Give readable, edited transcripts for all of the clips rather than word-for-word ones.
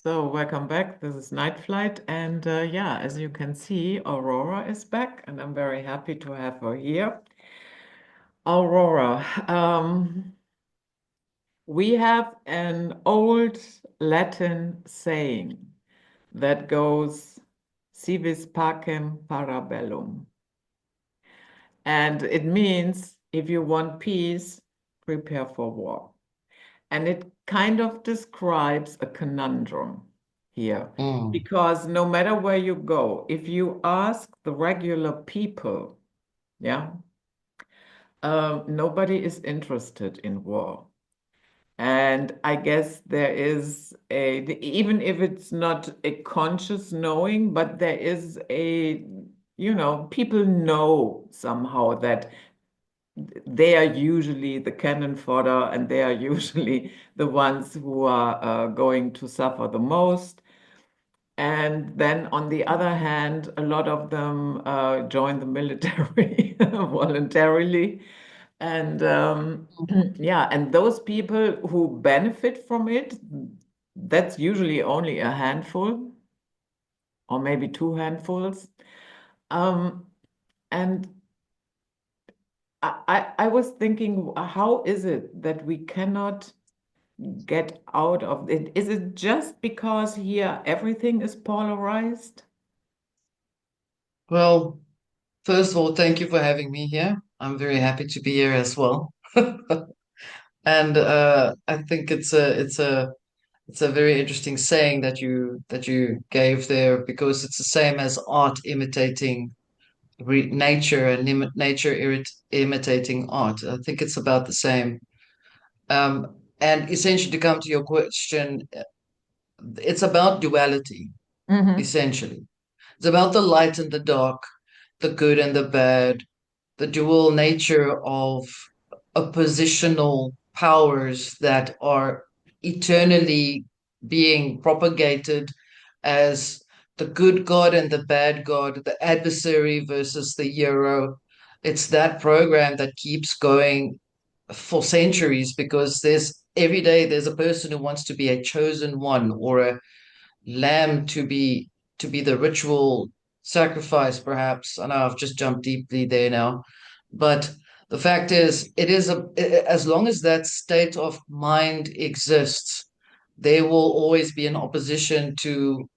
So welcome back. This is Night Flight, and yeah, as you can see, Aurora is back, and I'm very happy to have her here. Aurora, we have an old Latin saying that goes "Si vis pacem para bellum," and it means if you want peace, prepare for war. And it kind of describes a conundrum here, Mm. because no matter where you go, if you ask the regular people, yeah, nobody is interested in war. And I guess there is even if it's not a conscious knowing, but there is people know somehow that they are usually the cannon fodder and they are usually the ones who are going to suffer the most. And then on the other hand, a lot of them join the military voluntarily. And yeah, and those people who benefit from it, that's usually only a handful or maybe two handfuls. Um, and I was thinking, how is it that we cannot get out of it? Is it just because here everything is polarized? Well, first of all, thank you for having me here. I'm very happy to be here as well. And I think it's a very interesting saying that you gave there because it's the same as art imitating nature and nature imitating art. I think it's about the same. And essentially, to come to your question, it's about duality, Hmm. essentially. It's about the light and the dark, the good and the bad, the dual nature of oppositional powers that are eternally being propagated as the good God and the bad God, the adversary versus the hero. It's that program that keeps going for centuries because there's every day there's a person who wants to be a chosen one or a lamb to be the ritual sacrifice, perhaps. I know I've just jumped deeply there now, but the fact is, as long as that state of mind exists, there will always be an opposition to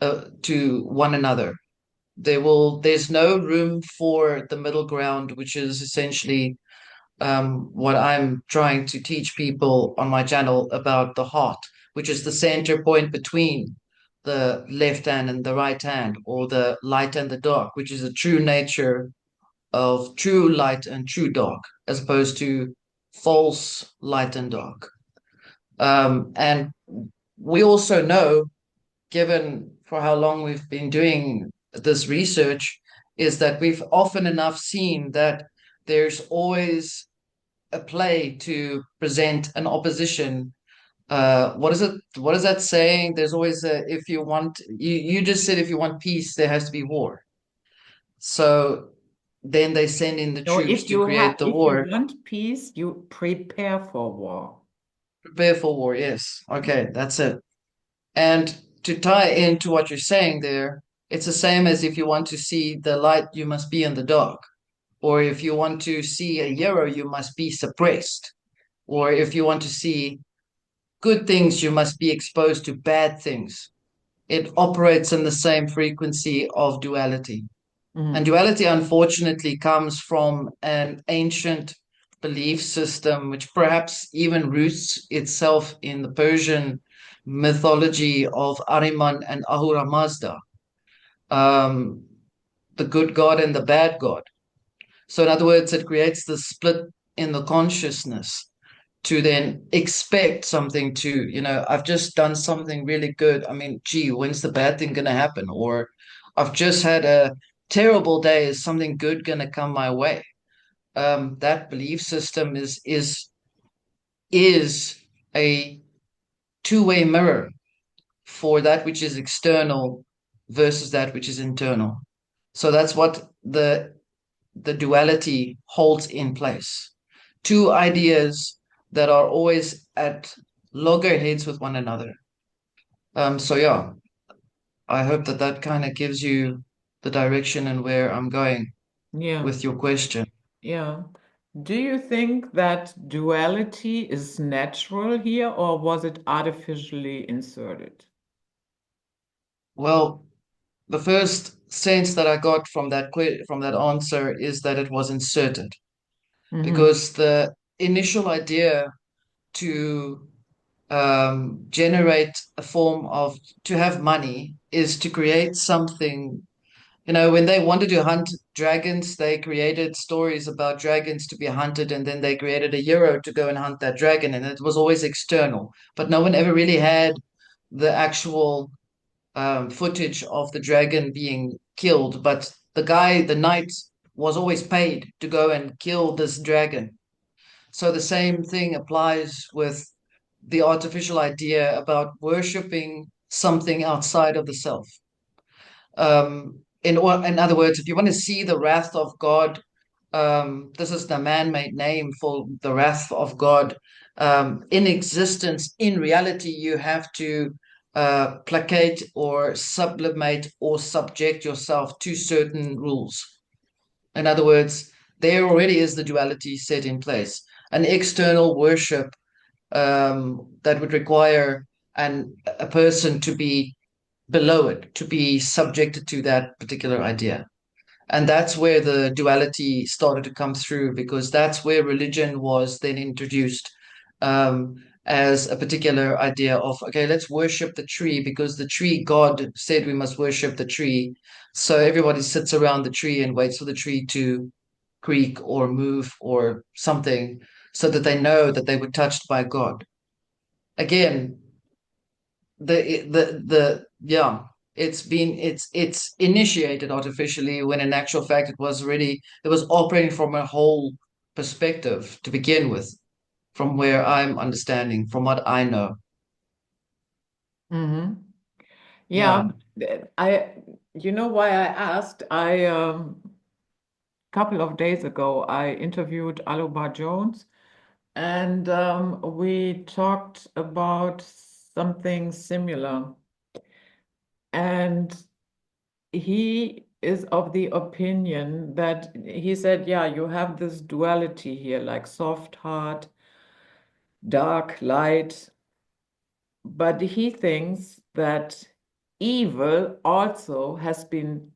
one another. There's no room for the middle ground, which is essentially what I'm trying to teach people on my channel about the heart, which is the center point between the left hand and the right hand, or the light and the dark, which is the true nature of true light and true dark, as opposed to false light and dark. And we also know, given for how long we've been doing this research, is that we've often enough seen that there's always a play to present an opposition. What is it? What is that saying? There's always if you want, you just said if you want peace, there has to be war. So then they send in the No, troops to create the if you war. want peace, you prepare for war. Prepare for war, yes. Okay, that's it. And to tie into what you're saying there, it's the same as if you want to see the light, you must be in the dark. Or if you want to see a hero, you must be suppressed. Or if you want to see good things, you must be exposed to bad things. It operates in the same frequency of duality. And Mhm. duality, unfortunately, comes from an ancient belief system, which perhaps even roots itself in the Persian mythology of Ahriman and Ahura Mazda, um, the good God and the bad God. So, in other words, it creates the split in the consciousness to then expect something to, I've just done something really good. I mean, gee, when's the bad thing going to happen? Or I've just had a terrible day. Is something good going to come my way? That belief system is a two-way mirror for that which is external versus that which is internal. So that's what the duality holds in place. Two ideas that are always at loggerheads with one another. So yeah, I hope that that kind of gives you the direction and where I'm going Yeah. with your question. Yeah. Do you think that duality is natural here, or was it artificially inserted? Well, the first sense that I got from from that answer is that it was inserted Hmm. because the initial idea to generate a form of to have money is to create something. You know, when they wanted to hunt dragons, they created stories about dragons to be hunted, and then they created a hero to go and hunt that dragon, and it was always external. But no one ever really had the actual footage of the dragon being killed. But the guy, the knight, was always paid to go and kill this dragon. So the same thing applies with the artificial idea about worshipping something outside of the self. In other words, if you want to see the wrath of God, this is the man-made name for the wrath of God in existence. In reality, you have to placate or sublimate or subject yourself to certain rules. In other words, there already is the duality set in place. An external worship that would require a person to be below it, to be subjected to that particular idea. And that's where the duality started to come through because that's where religion was then introduced as a particular idea of, okay, let's worship the tree because the tree, God said we must worship the tree. So everybody sits around the tree and waits for the tree to creak or move or something so that they know that they were touched by God. Again, the yeah, it's initiated artificially when in actual fact it was operating from a whole perspective to begin with, from where I'm understanding, from what I know. Hmm. Yeah. Yeah. I, you know why I asked? Couple of days ago, I interviewed Aluba Jones, and we talked about something similar. And he is of the opinion that he said, yeah, you have this duality here, like soft heart, dark light. But he thinks that evil also has been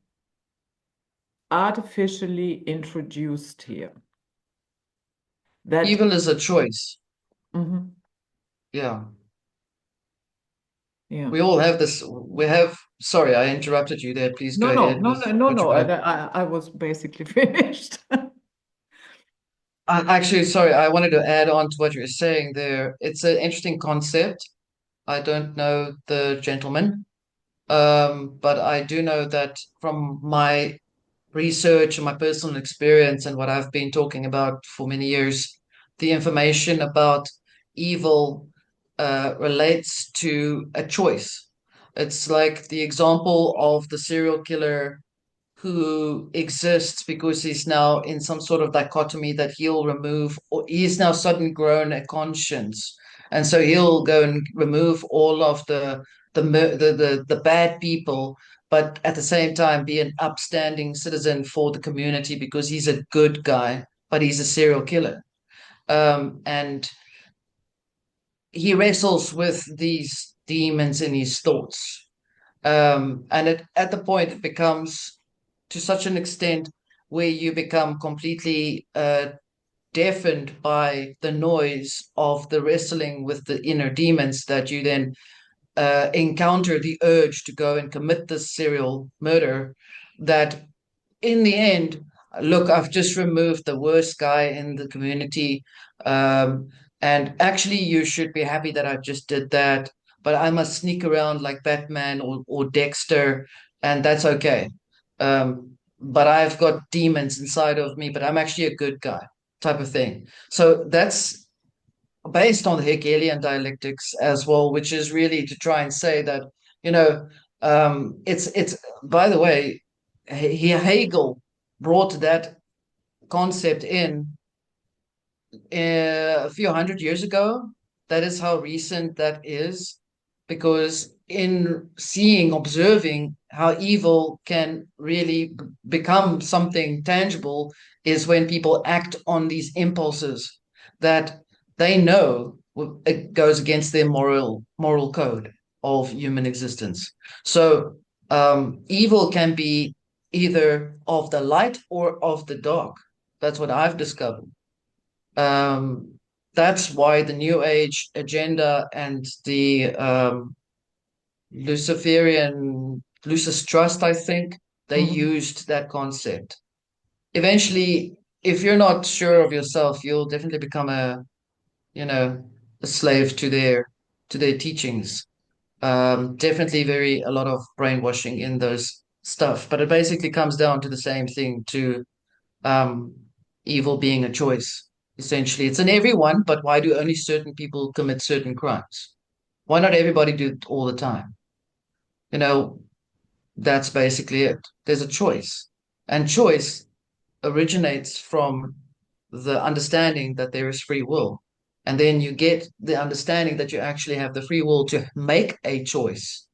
artificially introduced here. That, Evil is a choice. mhm, Yeah. yeah. We all have this. We have. Sorry, I interrupted you there. Please go No, no, ahead no, with no, no, what you no. have. I was basically finished. Actually, sorry, I wanted to add on to what you were saying there. It's an interesting concept. I don't know the gentleman, but I do know that from my research and my personal experience and what I've been talking about for many years, the information about evil relates to a choice. It's like the example of the serial killer who exists because he's now in some sort of dichotomy that he'll remove, or he's now suddenly grown a conscience, and so he'll go and remove all of the bad people, but at the same time be an upstanding citizen for the community because he's a good guy, but he's a serial killer. And he wrestles with these demons in his thoughts. At the point it becomes to such an extent where you become completely deafened by the noise of the wrestling with the inner demons that you then encounter the urge to go and commit this serial murder that in the end, look, I've just removed the worst guy in the community. Um, and actually, you should be happy that I just did that. But I must sneak around like Batman or Dexter, and that's okay. But I've got demons inside of me, but I'm actually a good guy, type of thing. So that's based on the Hegelian dialectics as well, which is really to try and say that, you know, it's by the way, Hegel brought that concept in a few hundred years ago. That is how recent that is. because in seeing, observing how evil can really become something tangible is when people act on these impulses that they know it goes against their moral code of human existence. So evil can be either of the light or of the dark. That's what I've discovered. Um, that's why the New Age agenda and the Luciferian Lucis Trust, I think, they Mhm. used that concept. Eventually, if you're not sure of yourself, you'll definitely become you know, a slave to their teachings. Definitely a lot of brainwashing in those stuff, but it basically comes down to the same thing, to um, evil being a choice. Essentially, it's in everyone, but why do only certain people commit certain crimes? Why not everybody do it all the time? You know, that's basically it. There's a choice, and choice originates from the understanding that there is free will. And then you get the understanding that you actually have the free will to make a choice,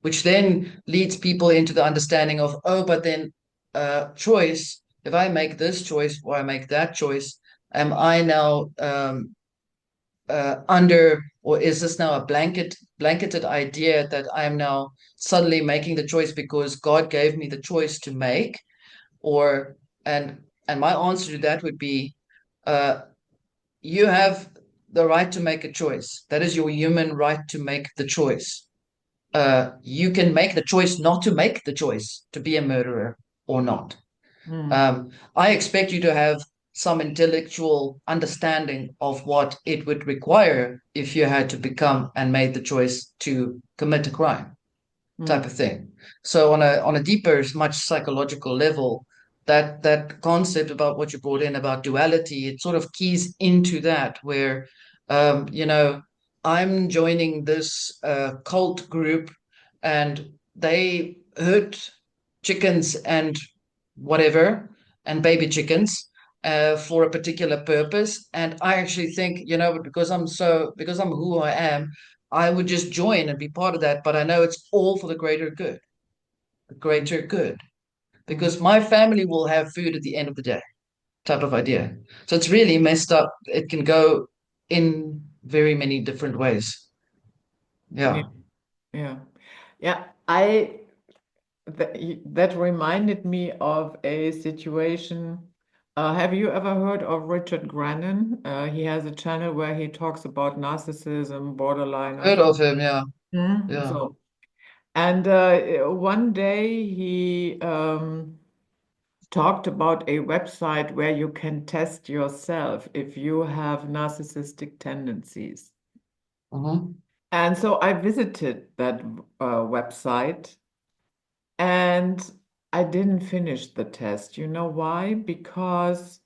which then leads people into the understanding of, oh, but then choice, if I make this choice or I make that choice, am I now under, or is this now a blanketed idea that I am now suddenly making the choice because God gave me the choice to make? Or and and my answer to that would be, uh, you have the right to make a choice. That is your human right to make the choice. You can make the choice not to make the choice to be a murderer or not. Mhm. I expect you to have some intellectual understanding of what it would require if you had to become and made the choice to commit a crime, type of Mhm. thing. So on a deeper, much psychological level, that concept about what you brought in about duality, it sort of keys into that, where you know, I'm joining this cult group, and they hurt chickens and whatever, and baby chickens for a particular purpose. And I actually think, you know, because I'm who I am, I would just join and be part of that. But I know it's all for the greater good, because Mhm. my family will have food at the end of the day, type of idea. So it's really messed up. It can go in very many different ways. Yeah, Yeah. yeah, yeah. That reminded me of a situation. Have you ever heard of Richard Grannon? He has a channel where he talks about narcissism, borderline, or Heard something. of him, yeah. Yeah. So, and one day he talked about a website where you can test yourself if you have narcissistic tendencies. Mm-hmm. And so I visited that website and I didn't finish the test. You know why? Because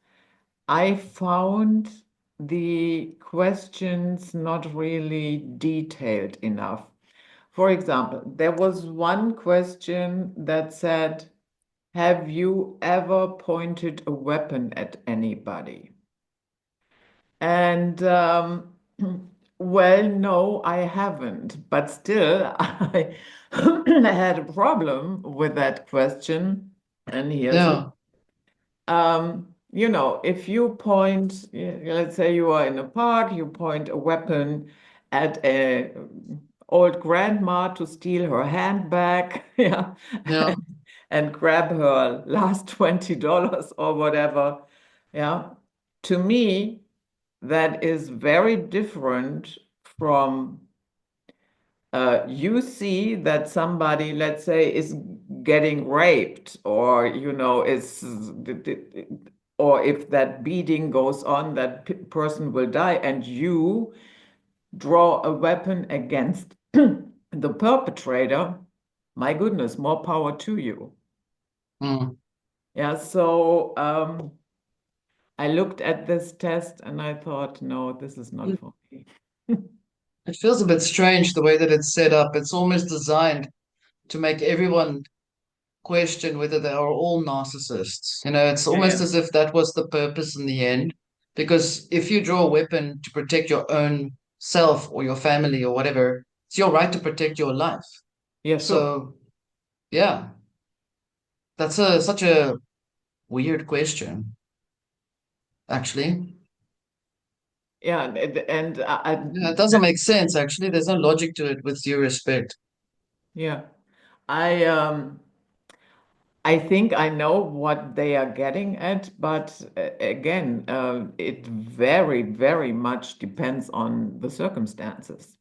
I found the questions not really detailed enough. For example, there was one question that said, have you ever pointed a weapon at anybody? And well, no, I haven't. But still, I had a problem with that question. And here's why. Yeah. If you point, let's say you are in a park, you point a weapon at a old grandma to steal her handbag, yeah, Yeah. and grab her last $20 or whatever, yeah. To me, that is very different from you see that somebody, let's say, is getting raped, or is or if that beating goes on, that person will die, and you draw a weapon against the perpetrator. My goodness, more power to you. Mm. Yeah, so I looked at this test and I thought, no, this is not for me. It feels a bit strange the way that it's set up. It's almost designed to make everyone question whether they are all narcissists. You know, it's Yeah, almost yeah. as if that was the purpose in the end. Because if you draw a weapon to protect your own self or your family or whatever, It's your right to protect your life. Yeah, sure. So yeah, that's a such a weird question, actually. Yeah, and Yeah, it doesn't make sense, actually. There's no logic to it with due respect. yeah, I I think I know what they are getting at, but again, it very, very much depends on the circumstances.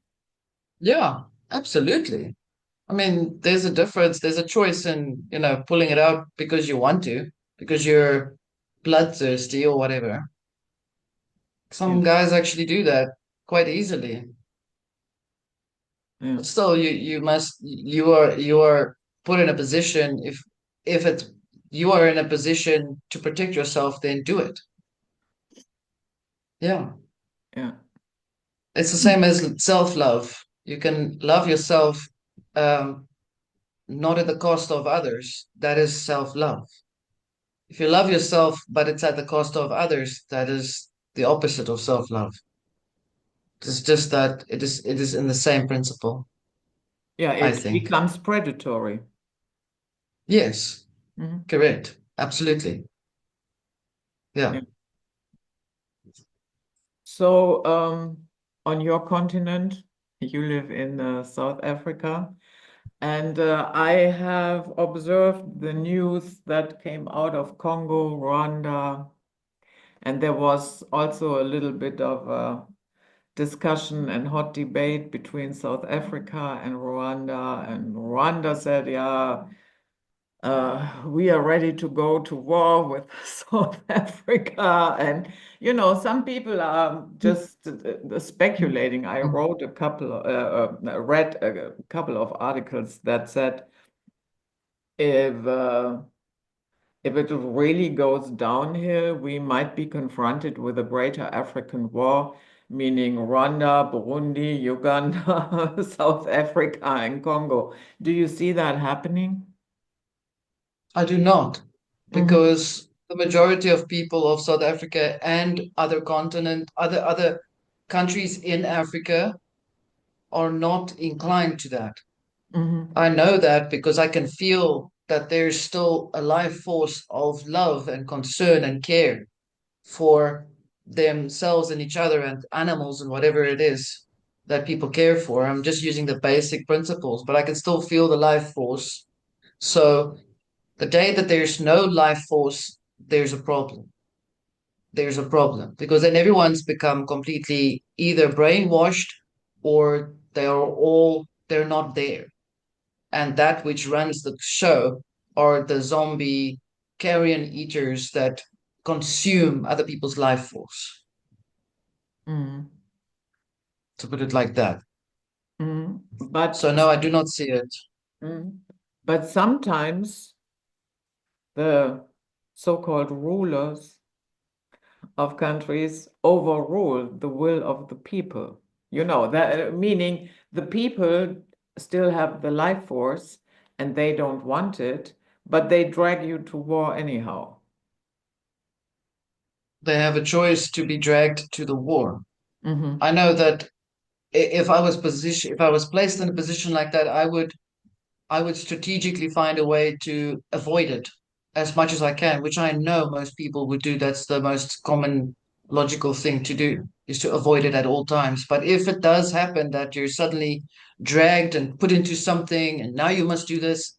Yeah, absolutely. I mean, there's a difference. There's a choice in, pulling it out because you want to, because you're bloodthirsty or whatever. Yeah, Some guys actually do that quite easily. yeah, But still, you are put in a position, if it's you are in a position to protect yourself, then do it. Yeah. yeah. It's the same as self-love. You can love yourself, um, not at the cost of others. That is self-love. If you love yourself, but it's at the cost of others, that is the opposite of self-love. It's just that it is in the same principle, Yeah, I it think. becomes predatory. Yes, Mhm. correct. Absolutely. Yeah. Yeah. So, on your continent, you live in South Africa, and I have observed the news that came out of Congo, Rwanda, and there was also a little bit of a discussion and hot debate between South Africa and Rwanda. And Rwanda said, yeah, we are ready to go to war with South Africa. And, some people are just speculating. I wrote a couple, read a couple of articles that said if, uh, if it really goes downhill, we might be confronted with a greater African war, meaning Rwanda, Burundi, Uganda, South Africa, and Congo. Do you see that happening? I do not, Hmm. because the majority of people of South Africa and other countries in Africa are not inclined to that. Hmm. I know that because I can feel that there's still a life force of love and concern and care for themselves and each other and animals and whatever it is that people care for. I'm just using the basic principles, but I can still feel the life force. So the day that there's no life force, there's a problem. There's a problem because then everyone's become completely either brainwashed or they're not there. And that which runs the show are the zombie carrion eaters that consume other people's life force, Hmm. to put it like that. Hmm. But So no, I do not see it. mm, but sometimes the so-called rulers of countries overrule the will of the people. That meaning the people still have the life force and they don't want it, but they drag you to war anyhow. They have a choice to be dragged to the war. Hmm. I know that if I was placed in a position like that, I would strategically find a way to avoid it as much as I can, which I know most people would do. That's the most common logical thing to do, is to avoid it at all times. But if it does happen that you're suddenly dragged and put into something and now you must do this,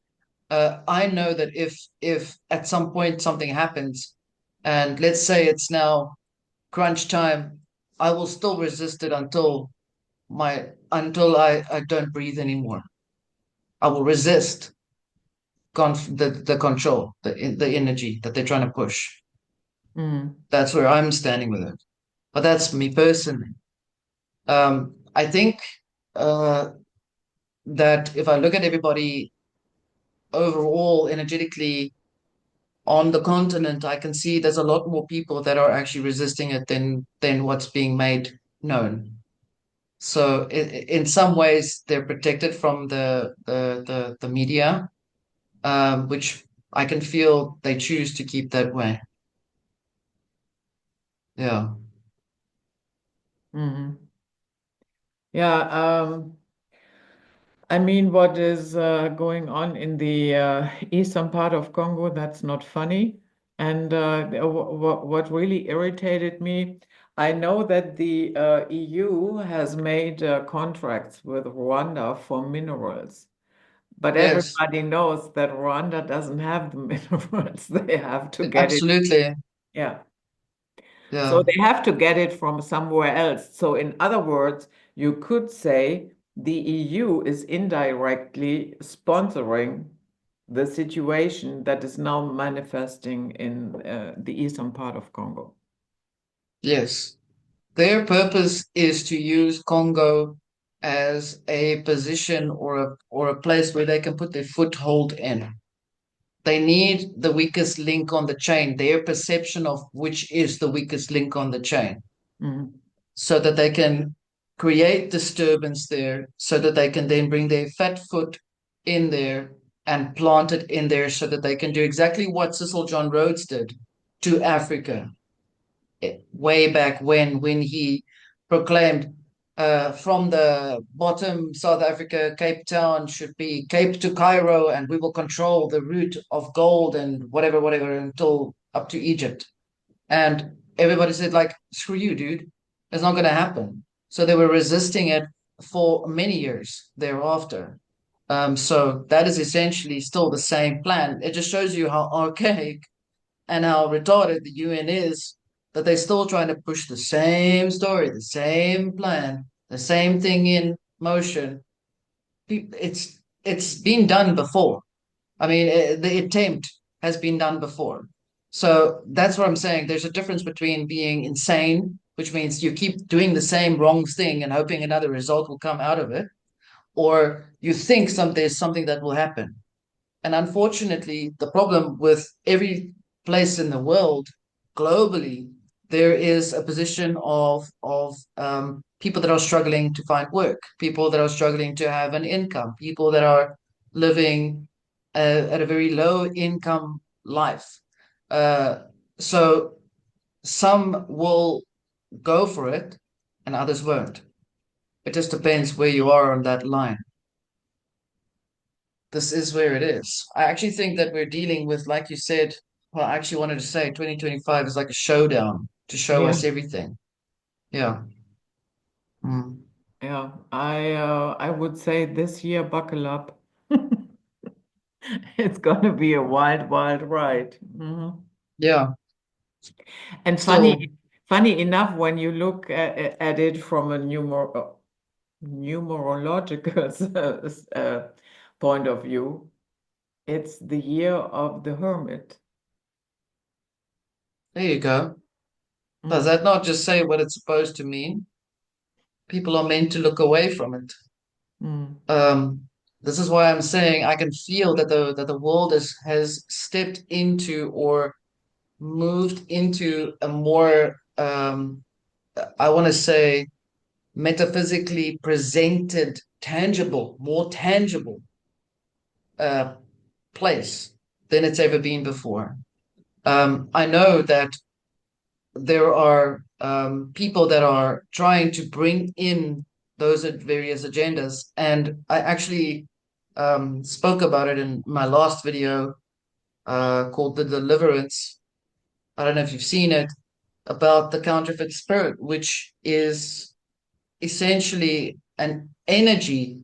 I know that if at some point something happens and let's say it's now crunch time, I will still resist it until I don't breathe anymore. I will resist the control, the energy that they're trying to push. Mm. That's where I'm standing with it. But that's me personally. I think uh, that if I look at everybody overall energetically on the continent, I can see there's a lot more people that are actually resisting it than what's being made known. So in some ways, they're protected from the media, which I can feel they choose to keep that way. Yeah. Hmm. Yeah. I mean, what is going on in the eastern part of Congo, that's not funny. And what really irritated me, I know that the EU has made contracts with Rwanda for minerals, but Yes, everybody knows that Rwanda doesn't have the minerals. They have to get it. absolutely. Yeah. So Yeah. they have to get it from somewhere else. So in other words, you could say the EU is indirectly sponsoring the situation that is now manifesting in the eastern part of Congo. Yes. Their purpose is to use Congo as a position or a place where they can put their foothold in. They need the weakest link on the chain, their perception of which is the weakest link on the chain, Mhm. so that they can create disturbance there, so that they can then bring their fat foot in there and plant it in there so that they can do exactly what Cecil John Rhodes did to Africa way back when he proclaimed from the bottom South Africa, Cape Town should be Cape to Cairo, and we will control the route of gold and whatever until up to Egypt. And everybody said, like, screw you, dude. It's not going to happen. So they were resisting it for many years thereafter. So that is essentially still the same plan. It just shows you how archaic and how retarded the UN is, that they're still trying to push the same story, the same plan, the same thing in motion. It's been done before. I mean, the attempt has been done before. So that's what I'm saying. There's a difference between being insane, which means you keep doing the same wrong thing and hoping another result will come out of it, or you think there's something that will happen. And unfortunately, the problem with every place in the world globally, there is a position of people that are struggling to find work, people that are struggling to have an income, people that are living at a very low income life. Uh, so some will go for it, and others won't. It just depends where you are on that line. This is where it is. I actually think that we're dealing with, like you said, well, I actually wanted to say 2025 is like a showdown to show Yeah, us everything. Yeah. Mm. yeah. I would say this year, buckle up. It's gonna be a wild, wild ride. Mhm. Yeah. And Still, funny enough, when you look at it from a numerological point of view, it's the year of the hermit. there you go. Does Mm, that not just say what it's supposed to mean? People are meant to look away from it. mm, Um, this is why I'm saying I can feel that the world has stepped into or moved into a more I want to say metaphysically presented, tangible, more tangible uh, place than it's ever been before. I know that there are people that are trying to bring in those various agendas, and I actually spoke about it in my last video called "The Deliverance." I don't know if you've seen it, about the counterfeit spirit, which is essentially an energy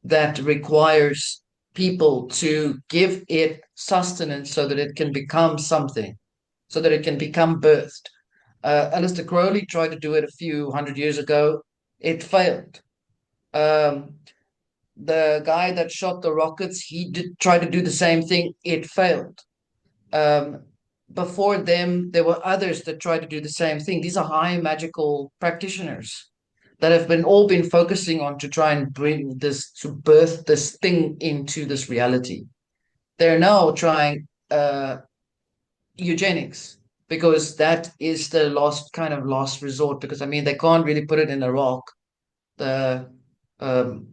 that requires people to give it sustenance so that it can become something, so that it can become birthed. Aleister Crowley tried to do it a few hundred years ago. It failed. Um, the guy that shot the rockets, he did try to do the same thing. It failed. Um, Before them, there were others that tried to do the same thing. These are high magical practitioners that have been focusing on to try and bring this to birth this thing into this reality. They're now trying eugenics because that is the last resort. Because I mean, they can't really put it in a rock. The um,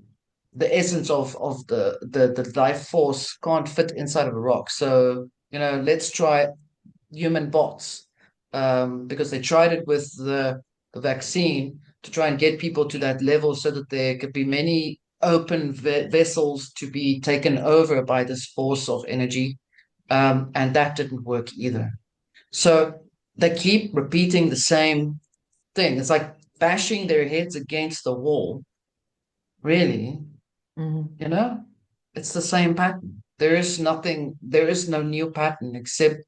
the essence of the life force can't fit inside of a rock. So let's try human bots, because they tried it with the vaccine to try and get people to that level so that there could be many open vessels to be taken over by this force of energy. And that didn't work either. So they keep repeating the same thing. It's like bashing their heads against the wall, really, Mhm. you know? It's the same pattern. There is nothing, there is no new pattern except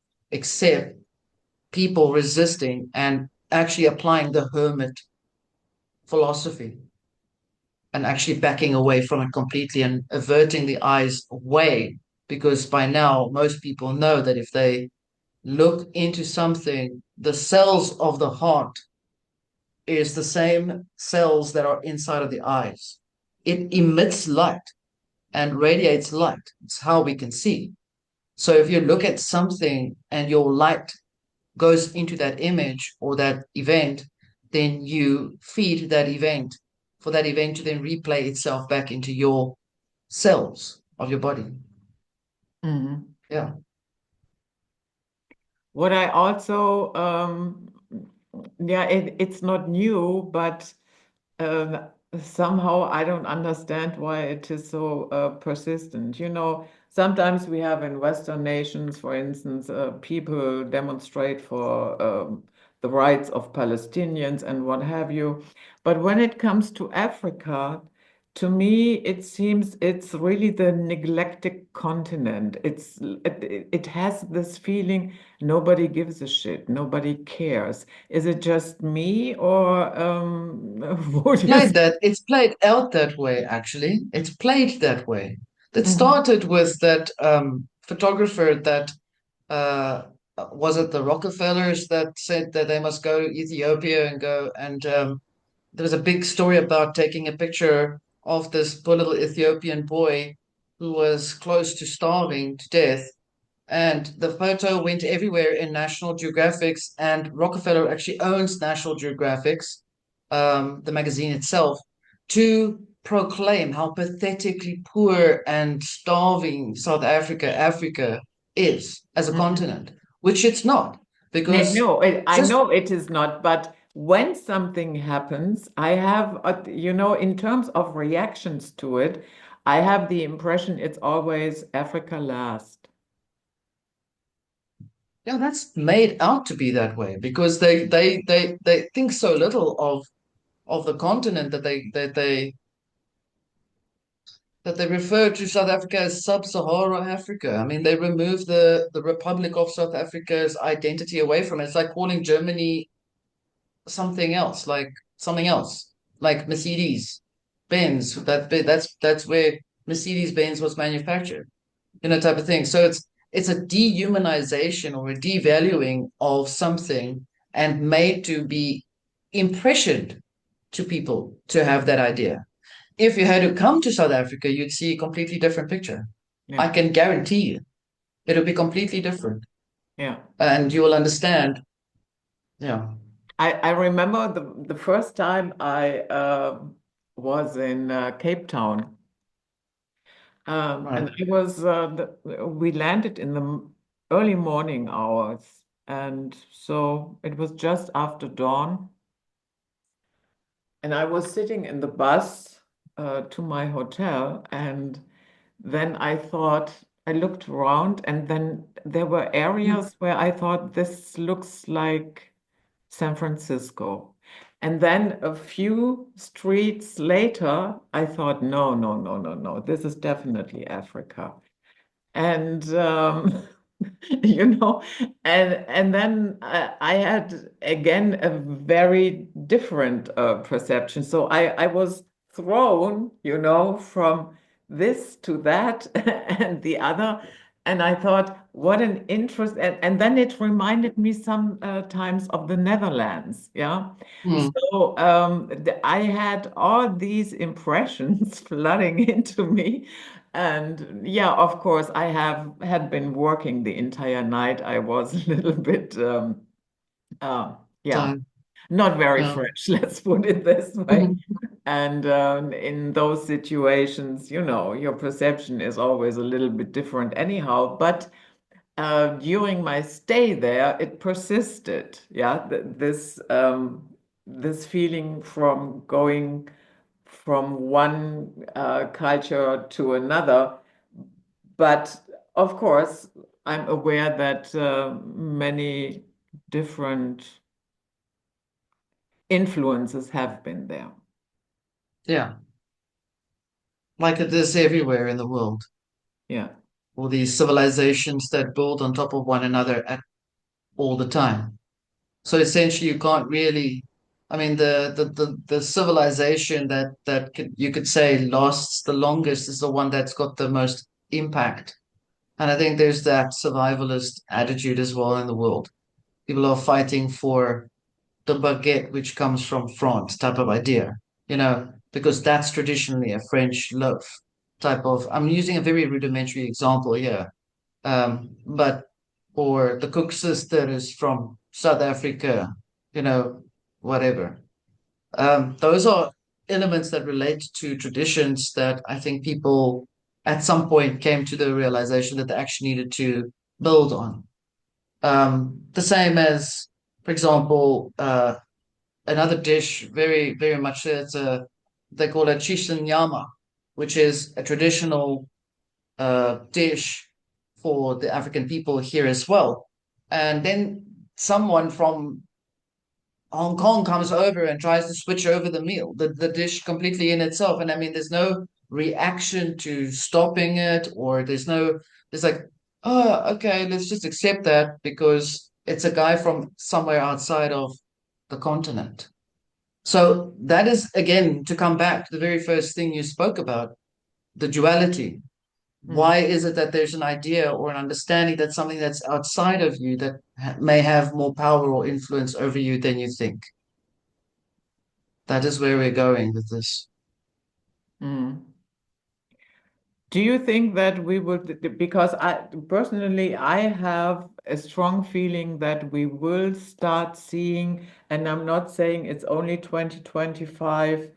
people resisting and actually applying the hermit philosophy and actually backing away from it completely and averting the eyes away. Because by now, most people know that if they look into something, the cells of the heart is the same cells that are inside of the eyes. It emits light and radiates light. It's how we can see. So if you look at something and your light goes into that image or that event, then you feed that event for that event to then replay itself back into your cells of your body. Mhm. Yeah. What I also, yeah, it's not new, but um, somehow I don't understand why it is so persistent. You know, sometimes we have in Western nations, for instance, people demonstrate for the rights of Palestinians and what have you. But when it comes to Africa, to me, it seems it's really the neglected continent. It has this feeling nobody gives a shit, nobody cares. Is it just me, or would you say? It's played out that way, actually. It's played that way. It Mhm. started with that photographer that uh, was it the Rockefellers that said that they must go to Ethiopia and go and there was a big story about taking a picture of this poor little Ethiopian boy who was close to starving to death. And the photo went everywhere in National Geographics, and Rockefeller actually owns National Geographics, the magazine itself, to proclaim how pathetically poor and starving Africa is as a Mhm. continent, which it's not, because No, I just know it is not, but when something happens, I have, in terms of reactions to it, I have the impression it's always Africa last. yeah, that's made out to be that way because they think so little of the continent that they refer to South Africa as sub-Sahara Africa. I mean, they remove the Republic of South Africa's identity away from it. It's like calling Germany something else, like Mercedes Benz. That's where Mercedes Benz was manufactured, type of thing. So it's a dehumanization or a devaluing of something and made to be impressioned to people to have that idea. If you had to come to South Africa, you'd see a completely different picture. I Yeah, can guarantee you it'll be completely different. yeah. And you will understand. Yeah. I remember the first time I was in Cape Town. And Right. we landed in the early morning hours. And so it was just after dawn. And I was sitting in the bus to my hotel. And then I looked around, and then there were areas where I thought this looks like San Francisco. And then a few streets later, I thought, no, no, no, no, no, this is definitely Africa. And you know, and then I had again a very different perception. So I was thrown, from this to that and the other. And I thought, what an interest. And then it reminded me sometimes of the Netherlands. Yeah. Hmm. So I had all these impressions flooding into me. And yeah, of course, I had been working the entire night. I was a little bit, uh, yeah, So, not very yeah. fresh, let's put it this way. Mhm. And in those situations, your perception is always a little bit different anyhow. But during my stay there, it persisted. Yeah, this feeling from going from one culture to another. But of course, I'm aware that many different influences have been there. Yeah, like it is everywhere in the world. Yeah. All these civilizations that build on top of one another at all the time. So essentially, you can't really. I mean, the civilization you could say lasts the longest is the one that's got the most impact. And I think there's that survivalist attitude as well in the world. People are fighting for the baguette, which comes from France, type of idea, because that's traditionally a French loaf type of. I'm using a very rudimentary example here, but or the cook sister is from South Africa, you know, whatever. Those are elements that relate to traditions that I think people at some point came to the realization that they actually needed to build on. The same as, for example, another dish, very, very much, they call it nyama, which is a traditional dish for the African people here as well. And then someone from Hong Kong comes over and tries to switch over the meal, the dish completely in itself. And I mean, there's no reaction to stopping it, or there's like, oh, okay, let's just accept that because it's a guy from somewhere outside of the continent. So that is, again, to come back to the very first thing you spoke about, the duality. Why Mhm. is it that there's an idea or an understanding that something that's outside of you that may have more power or influence over you than you think? That is where we're going with this. Mm. Do you think that we would, because I personally, I have a strong feeling that we will start seeing, and I'm not saying it's only 2025,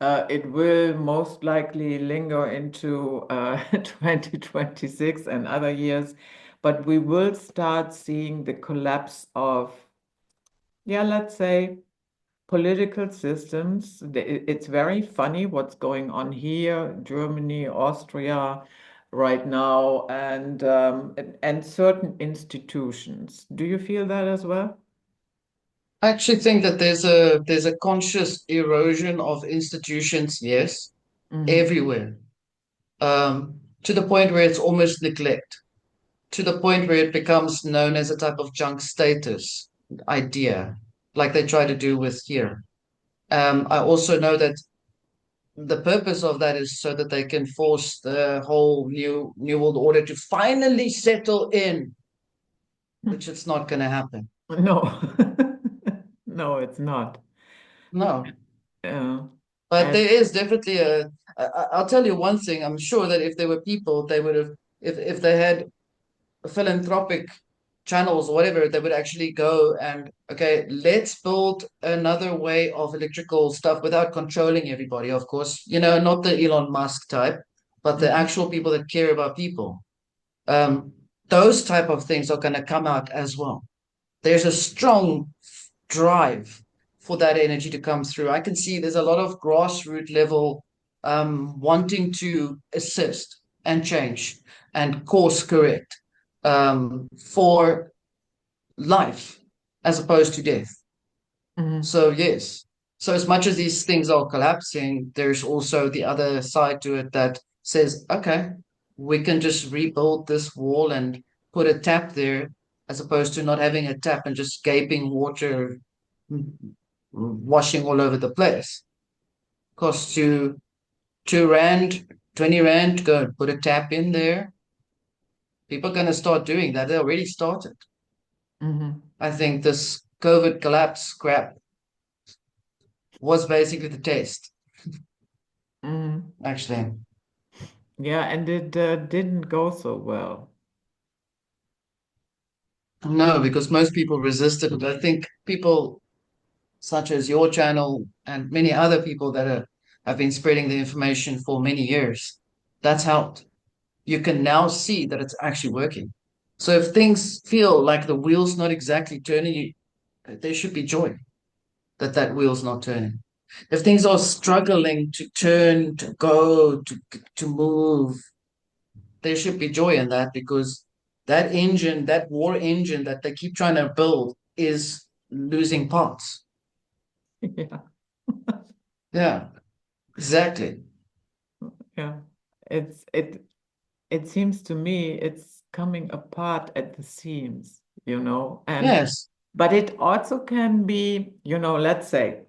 it will most likely linger into 2026 and other years, but we will start seeing the collapse of, yeah, let's say, political systems. It's very funny what's going on here, Germany, Austria right now, and certain institutions. Do you feel that as well? I actually think that there's a conscious erosion of institutions, yes, Hmm. everywhere, to the point where it's almost neglect, to the point where it becomes known as a type of junk status idea, like they try to do with here. I also know that the purpose of that is so that they can force the whole new world order to finally settle in, which it's not going to happen. No, no, it's not. No, Uh, but and there is definitely a. I'll tell you one thing. I'm sure that if there were people, they would have, if they had philanthropic channels or whatever, they would actually go and okay, let's build another way of electrical stuff without controlling everybody. Of course, not the Elon Musk type, but the Mhm, actual people that care about people. Um, those type of things are going to come out as well. There's a strong drive for that energy to come through. I can see there's a lot of grassroots level wanting to assist and change and course correct for life as opposed to death. mhm, So, yes. So, as much as these things are collapsing, there's also the other side to it that says, okay, we can just rebuild this wall and put a tap there as opposed to not having a tap and just gaping water washing all over the place. Costs you 2 rand, 20 rand to go and put a tap in there. People are going to start doing that. They already started. mhm, I think this COVID collapse crap was basically the test, mhm. actually. Yeah, and it didn't go so well. No, because most people resisted it. I think people such as your channel and many other people that have been spreading the information for many years, that's helped. You can now see that it's actually working. So if things feel like the wheel's not exactly turning, there should be joy that that wheel's not turning. If things are struggling to turn, to go, to move, there should be joy in that because that engine, that war engine that they keep trying to build is losing parts. Yeah. Yeah, exactly. Yeah. It's it seems to me it's coming apart at the seams, and Yes, but it also can be, let's say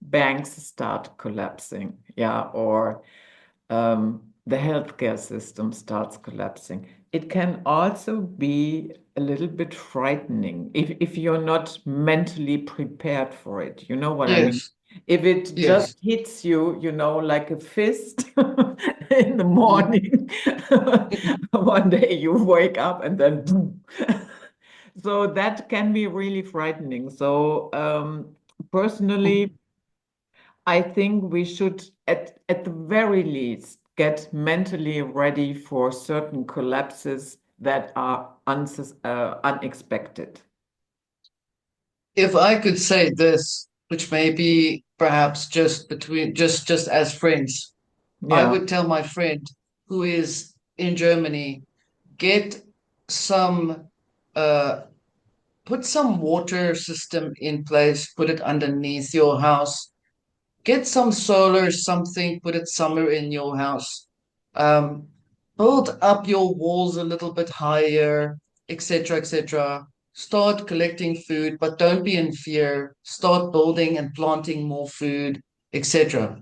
banks start collapsing, yeah, or the healthcare system starts collapsing. It can also be a little bit frightening if you're not mentally prepared for it. You know what I mean? yes, If it just yes. hits you, like a fist in the Mm. morning, one day you wake up and then boom. So that can be really frightening. So personally, I think we should, at the very least, get mentally ready for certain collapses that are unexpected. If I could say this, which may be perhaps just between just as friends, I Yeah, would tell my friend who is in Germany, get some uh put some water system in place, put it underneath your house, get some solar something, put it somewhere in your house. Um, build up your walls a little bit higher, etc., etc. Start collecting food, but don't be in fear. Start building and planting more food, etc.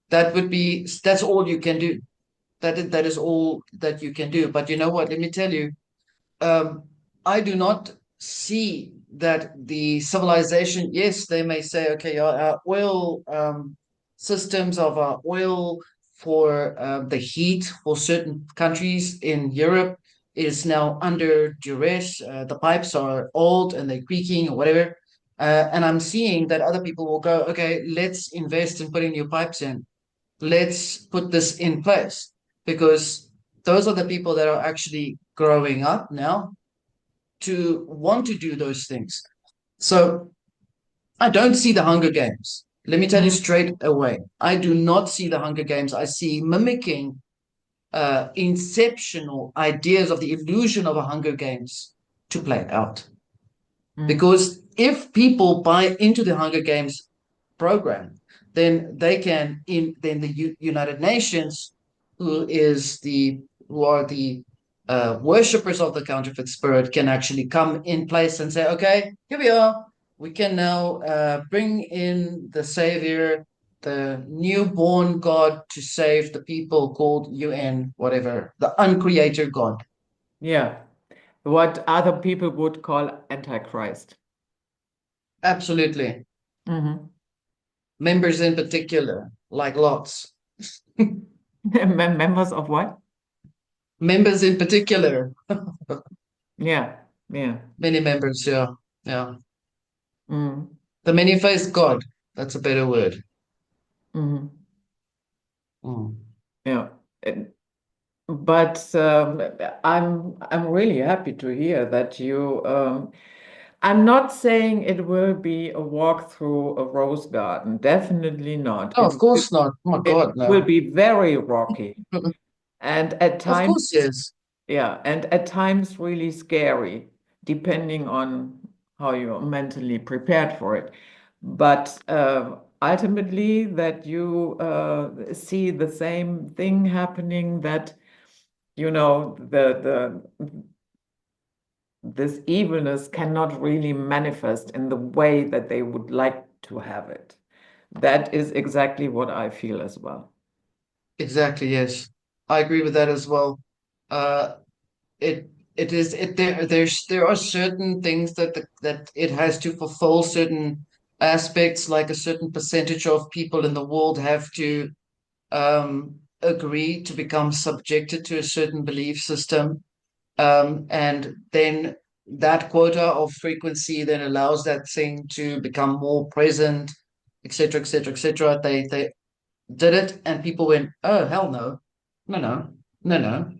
That's all you can do. That is all that you can do. But you know what? Let me tell you, um, I do not see that the civilization, yes, they may say, okay, our oil systems of our oil for the heat for certain countries in Europe is now under duress. The pipes are old and they're creaking or whatever. And I'm seeing that other people will go, okay, let's invest in putting new pipes in. Let's put this in place because those are the people that are actually growing up now to want to do those things. So I don't see the Hunger Games. Let me tell you Mhm. straight away. I do not see the Hunger Games. I see mimicking inceptional ideas of the illusion of a Hunger Games to play out. Mm. Because if people buy into the Hunger Games program, then they can in then the United Nations, who are the worshippers of the counterfeit spirit, can actually come in place and say, okay, here we are. We can now bring in the savior, the newborn God to save the people called UN, whatever, the uncreator God. Yeah, what other people would call Antichrist. Absolutely. Mhm. Members in particular, like lots. Members of what? Members in particular, Yeah, yeah. many members, yeah, yeah. Mm. The many-faced God, that's a better word. Mhm. Mm. Yeah. But I'm really happy to hear that you. I'm not saying it will be a walk through a rose garden. Definitely not. No, of course not. Oh my It God, will no. be very rocky, and at Of times, course, yes. yeah, and at times really scary, depending on how you're mentally prepared for it. But ultimately, that you see the same thing happening, that the this evilness cannot really manifest in the way that they would like to have it. That is exactly what I feel as well. Exactly, yes. I agree with that as well. Uh, it it is it there are certain things that it has to fulfill certain aspects, like a certain percentage of people in the world have to agree to become subjected to a certain belief system. And then that quota of frequency then allows that thing to become more present, etc., etc., etc. They did it, and people went, "Oh hell no, no, no, no, no,"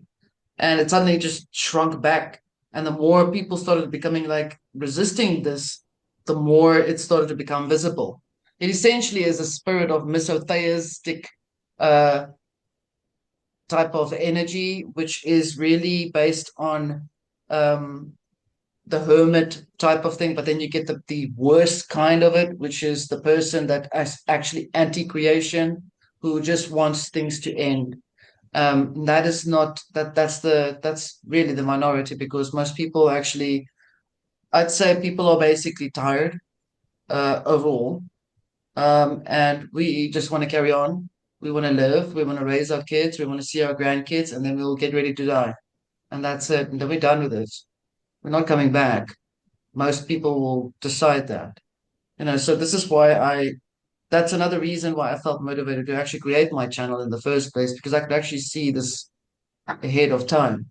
and it suddenly just shrunk back. And the more people started becoming like resisting this, the more it started to become visible. It essentially is a spirit of misotheistic uh, type of energy, which is really based on um, the hermit type of thing. But then you get the worst kind of it, which is the person that is actually anti-creation, who just wants things to end. That is not that's really the minority, because most people actually, I'd say people are basically tired overall. And we just want to carry on. We want to live. We want to raise our kids. We want to see our grandkids, and then we'll get ready to die. And that's it. And then we're done with it. We're not coming back. Most people will decide that. So this is why that's another reason why I felt motivated to actually create my channel in the first place, because I could actually see this ahead of time.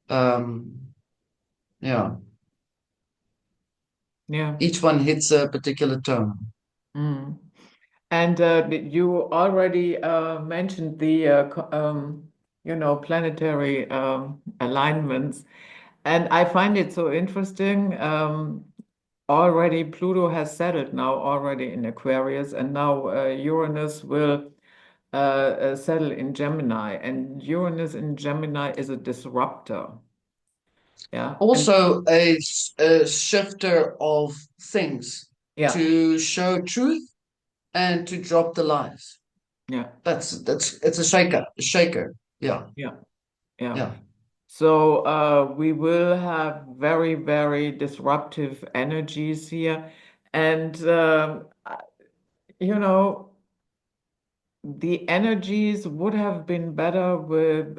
Um, yeah. Yeah. Each one hits a particular tone. Mm. And you already mentioned the planetary alignments, and I find it so interesting. Already Pluto has settled now already in Aquarius, and now Uranus will settle in Gemini, and Uranus in Gemini is a disruptor. Yeah, and Also, a shifter of things yeah, to show truth and to drop the lies. yeah, That's it's a shaker. Yeah, yeah, yeah. yeah, So we will have very, very disruptive energies here. And, you know, the energies would have been better with,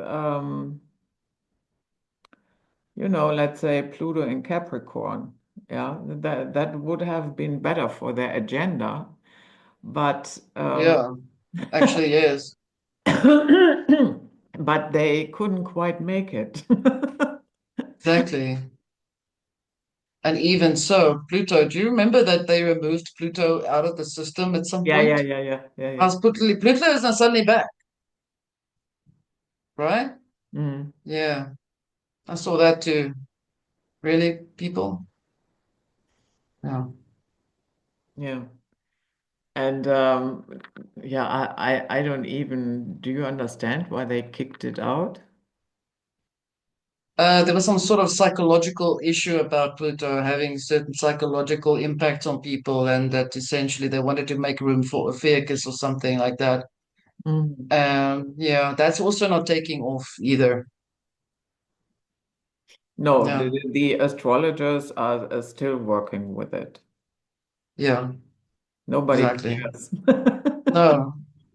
let's say Pluto in Capricorn. Yeah, that would have been better for their agenda. But yeah. Actually, yes, but they couldn't quite make it. exactly. And even so, Pluto. Do you remember that they removed Pluto out of the system at some Yeah, yeah, point? yeah, yeah, yeah, I yeah. was Pluto is now suddenly back, right? Mm, Yeah, I saw that too. Really, people? Yeah. yeah. And yeah, I don't even, do you understand why they kicked it out? There was some sort of psychological issue about Pluto having certain psychological impact on people, and that essentially they wanted to make room for Ophiuchus or something like that. Mm. Yeah, that's also not taking off either. No, Yeah, the astrologers are still working with it. yeah, Nobody exactly. cares. No,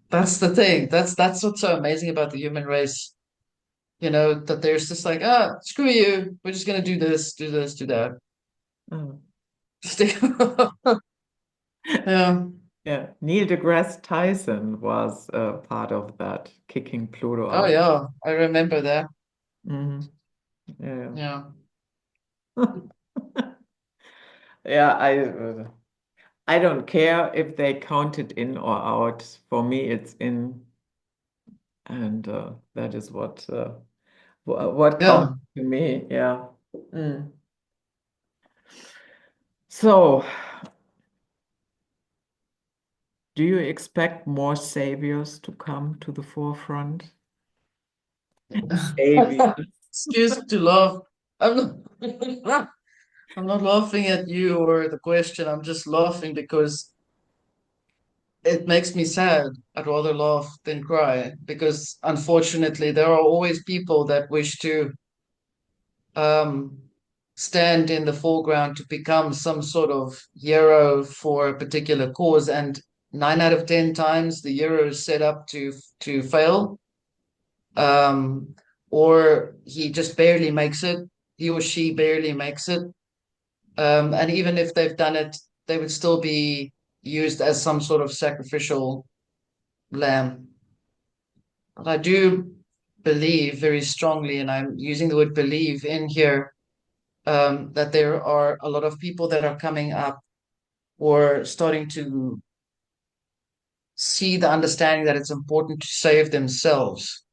that's the thing. That's what's so amazing about the human race. That there's just like, screw you. We're just gonna do this, do this, do that. Oh. Yeah. Yeah, Neil deGrasse Tyson was part of that, kicking Pluto Oh out. yeah, I remember that. Hmm. Yeah. Yeah. Yeah, I don't care if they count it in or out. For me, it's in, and that is what counts Yeah. to me. Yeah. Mm. So, do you expect more saviors to come to the forefront? Saviors. Excuse me to laugh. I'm not, I'm not laughing at you or the question. I'm just laughing because it makes me sad. I'd rather laugh than cry, because unfortunately there are always people that wish to um, stand in the foreground to become some sort of hero for a particular cause, and 9 out of 10 times the hero is set up to fail, um, or he just barely makes it. He or she barely makes it. And even if they've done it, they would still be used as some sort of sacrificial lamb. But I do believe very strongly, and I'm using the word believe in here, that there are a lot of people that are coming up or starting to see the understanding that it's important to save themselves.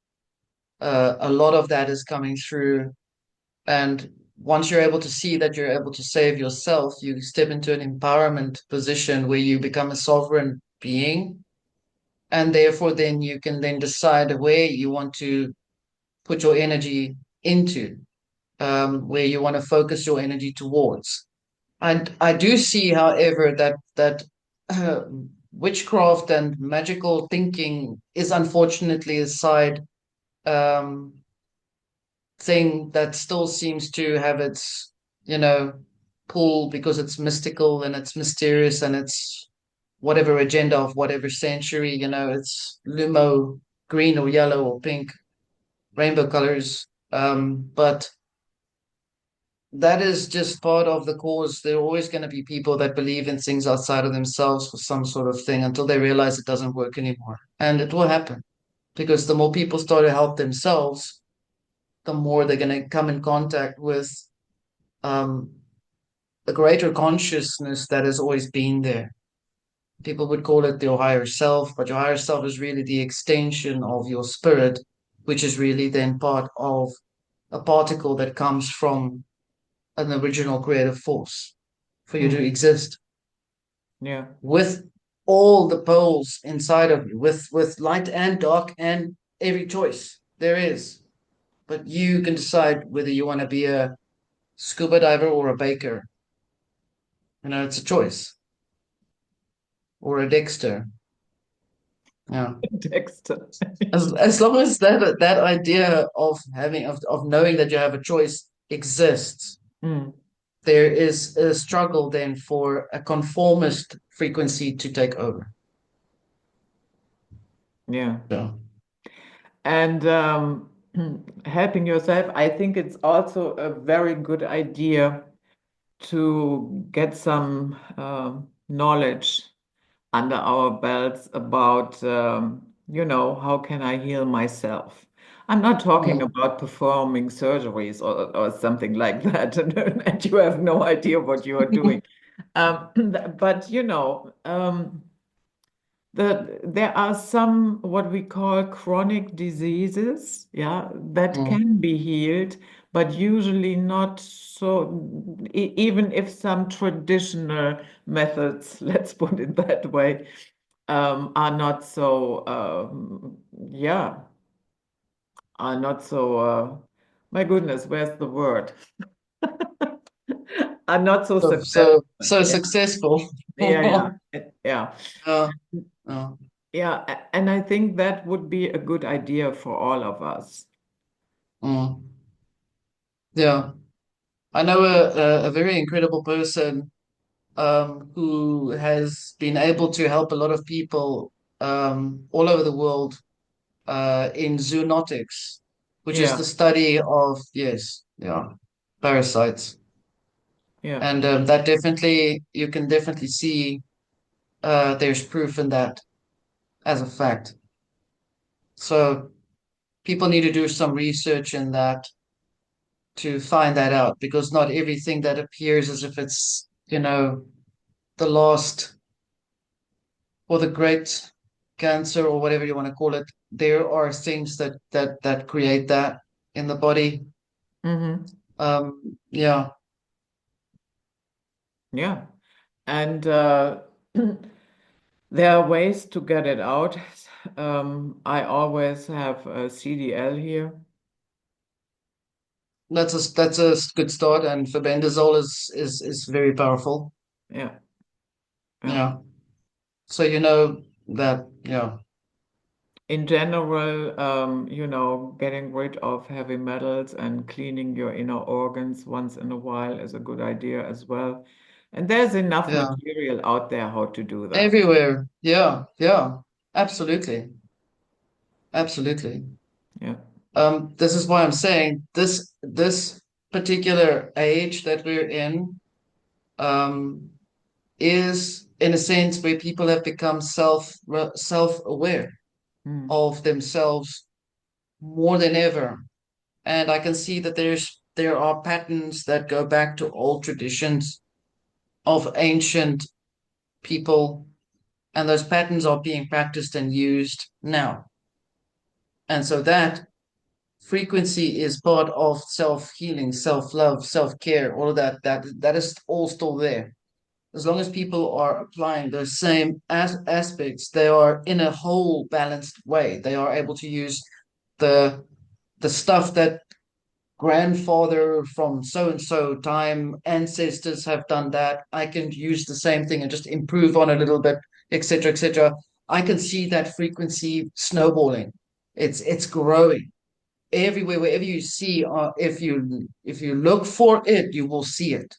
A lot of that is coming through, and once you're able to see that you're able to save yourself, you step into an empowerment position where you become a sovereign being. And therefore, then you can then decide where you want to put your energy into, where you want to focus your energy towards. And I do see, however, that uh, witchcraft and magical thinking is unfortunately a side um, thing that still seems to have its, you know, pull because it's mystical and it's mysterious and it's whatever agenda of whatever century, it's lumo green or yellow or pink, rainbow colors. But that is just part of the cause. There are always going to be people that believe in things outside of themselves for some sort of thing until they realize it doesn't work anymore. And it will happen because the more people start to help themselves, the more they're going to come in contact with um, a greater consciousness that has always been there. People would call it your higher self, but your higher self is really the extension of your spirit, which is really then part of a particle that comes from an original creative force for you to Mm. exist Yeah. with all the poles inside of you, with light and dark and every choice there is. But you can decide whether you want to be a scuba diver or a baker. It's a choice, or a Dexter. Yeah. Dexter. As long as that idea of having of knowing that you have a choice exists, Mm. there is a struggle then for a conformist frequency to take over. Yeah. So, And helping yourself, I think it's also a very good idea to get some knowledge under our belts about, how can I heal myself? I'm not talking mm, about performing surgeries or something like that, and you have no idea what you are doing. But, there are some what we call chronic diseases, yeah, that mm, can be healed, but usually not so, even if some traditional methods, let's put it that way, are not so, yeah, are not so, my goodness, where's the word? Are not so so successful. so so Yeah, successful. yeah, yeah, yeah. uh, uh, Yeah, and I think that would be a good idea for all of us. mm, yeah, I know a very incredible person who has been able to help a lot of people all over the world in zoonotics, which is the Yeah, study of, yes, yeah, parasites. yeah. And that definitely, you can definitely see there's proof in that as a fact. So people need to do some research in that to find that out because not everything that appears as if it's, the last or the great cancer or whatever you want to call it, there are things that create that in the body. Hmm. Yeah, Yeah. And there are ways to get it out. I always have a CDL here. that's a good start, and febendazole is very powerful. Yeah, yeah. Yeah, so you know that. Yeah, In general, getting rid of heavy metals and cleaning your inner organs once in a while is a good idea as well. And there's enough yeah, material out there how to do that. everywhere. Yeah, yeah, absolutely, absolutely. Yeah. This is why I'm saying this particular age that we're in um, is in a sense where people have become self-aware Mm. of themselves more than ever. And I can see that there are patterns that go back to old traditions of ancient people, and those patterns are being practiced and used now. And so that frequency is part of self-healing, self-love, self-care, all of that. That is all still there. As long as people are applying those same aspects, they are in a whole balanced way. They are able to use the the stuff that grandfather from so and so time, ancestors have done that. I can use the same thing and just improve on a little bit, etc., etc. I can see that frequency snowballing. It's growing everywhere. Wherever you see, if you look for it, you will see it.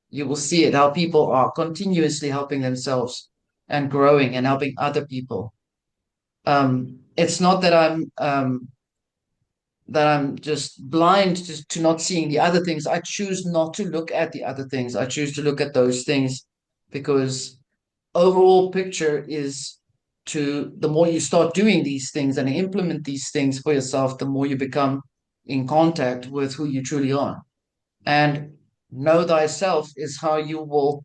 You will see it. How people are continuously helping themselves and growing and helping other people. It's not that I'm just blind to not seeing the other things. I choose not to look at the other things. I choose to look at those things because overall picture is to the more you start doing these things and implement these things for yourself, the more you become in contact with who you truly are. And know thyself is how you will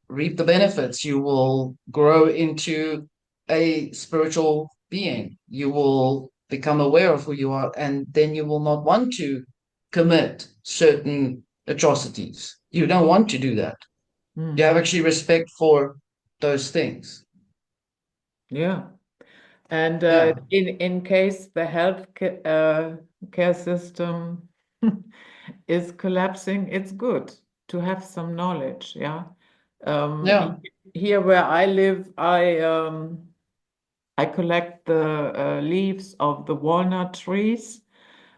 reap the benefits. You will grow into a spiritual being. You will become aware of who you are, and then you will not want to commit certain atrocities. You don't want to do that. You Mm. have actually respect for those things. Yeah. And Yeah. in case the health care system is collapsing, it's good to have some knowledge. Yeah. Yeah. Here where I live, I collect the leaves of the walnut trees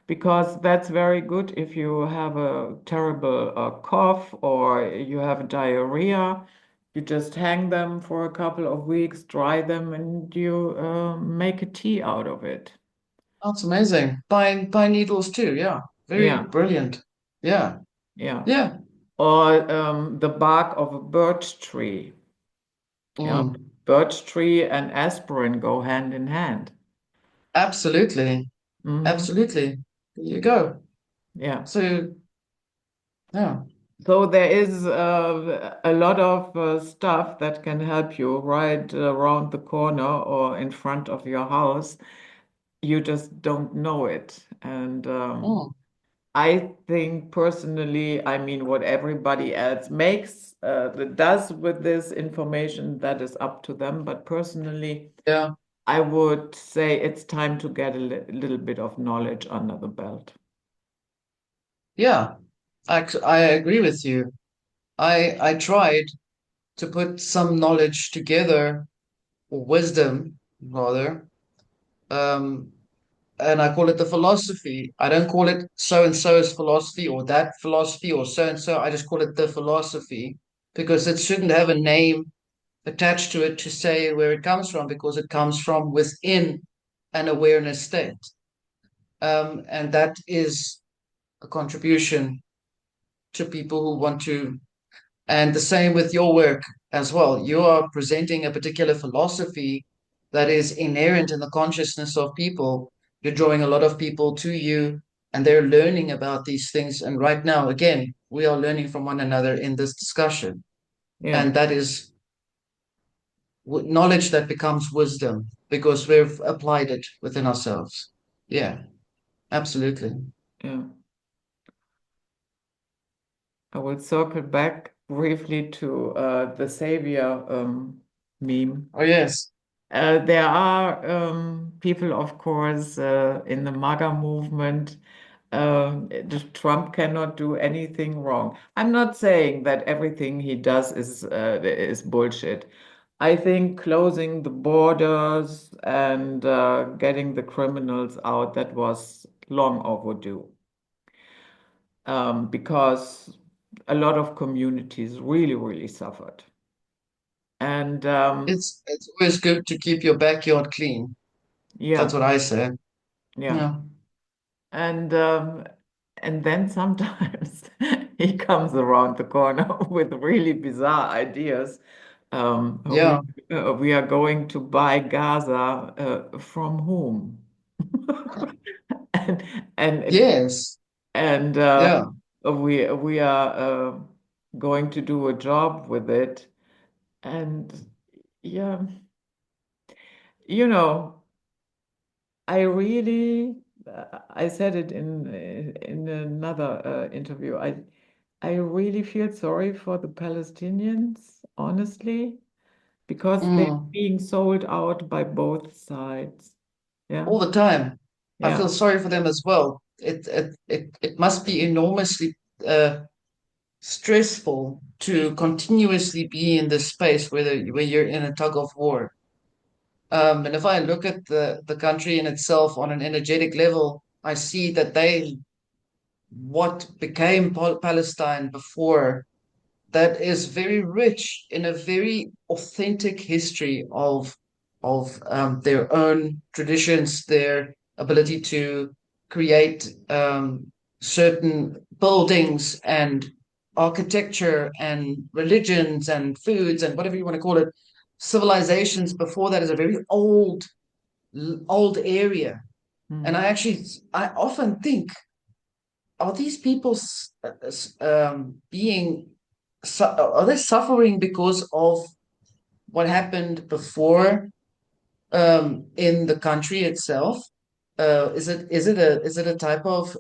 because that's very good if you have a terrible cough or you have diarrhea. You just hang them for a couple of weeks, dry them, and you make a tea out of it. That's amazing. Pine needles too. Yeah. Very Yeah, brilliant. Yeah. yeah. Yeah. Or the bark of a birch tree. Yeah, Mm. birch tree and aspirin go hand in hand. Absolutely. Hmm. Absolutely. There you go. Yeah. So, yeah. So there is a lot of stuff that can help you right around the corner or in front of your house. You just don't know it. And Mm. I think personally, I mean, what everybody else makes, does with this information, that is up to them. But personally, Yeah. I would say it's time to get a little bit of knowledge under the belt. Yeah. I agree with you. I tried to put some knowledge together, or wisdom rather, um, and I call it the philosophy. I don't call it so and so's philosophy or that philosophy or so and so. I just call it the philosophy because it shouldn't have a name attached to it to say where it comes from because it comes from within an awareness state. And that is a contribution to people who want to. And the same with your work as well. You are presenting a particular philosophy that is inherent in the consciousness of people. You're drawing a lot of people to you, and they're learning about these things. And right now, again, we are learning from one another in this discussion. Yeah, And that is knowledge that becomes wisdom because we've applied it within ourselves. Yeah, absolutely. yeah. I will circle back briefly to the savior meme. Oh, yes. There are people, of course, in the MAGA movement. Trump cannot do anything wrong. I'm not saying that everything he does is bullshit. I think closing the borders and getting the criminals out, that was long overdue. Because a lot of communities really, really suffered. And It's always good to keep your backyard clean. That's yeah, what I say. yeah. Yeah. And and then sometimes he comes around the corner with really bizarre ideas. Um, we Yeah. we are going to buy Gaza from whom? And and Yes. and Yeah. we are going to do a job with it. And yeah, you know. I really, I said it in another interview. I really feel sorry for the Palestinians, honestly, because they're Mm, being sold out by both sides. Yeah, all the time. I yeah, feel sorry for them as well. It must be enormously uh, stressful to continuously be in this space where you're in a tug of war. And if I look at the country in itself on an energetic level, I see that what became Palestine before, that is very rich in a very authentic history of their own traditions, their ability to create certain buildings and architecture and religions and foods and whatever you want to call it. Civilizations before that is a very old area, and mm, I often think, are these people being are they suffering because of what happened before in the country itself? Is it a type of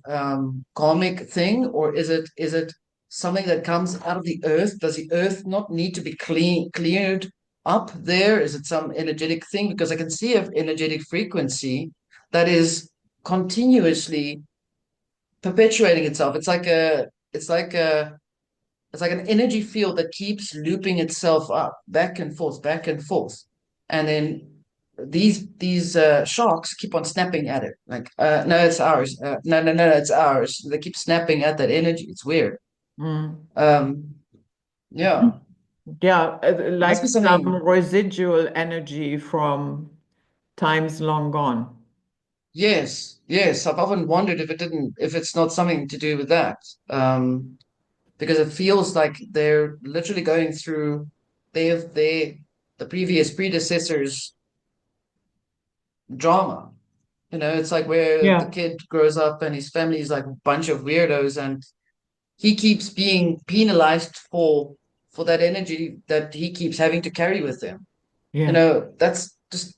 karmic thing, or is it something that comes out of the earth? Does the earth not need to be cleared up there? Is it some energetic thing? Because I can see an energetic frequency that is continuously perpetuating itself. It's like an energy field that keeps looping itself up, back and forth, and then these sharks keep on snapping at it. Like, no, it's ours. No, no, no, it's ours. They keep snapping at that energy. It's weird. mm. Um, yeah, Yeah, it must like be some something. residual energy from times long gone. Yes, yes. I've often wondered if it's not something to do with that. Because it feels like they're literally going through the previous predecessors' drama. It's like where the Yeah, kid grows up and his family is like a bunch of weirdos, and he keeps being penalized for that energy that he keeps having to carry with him. yeah, That's just,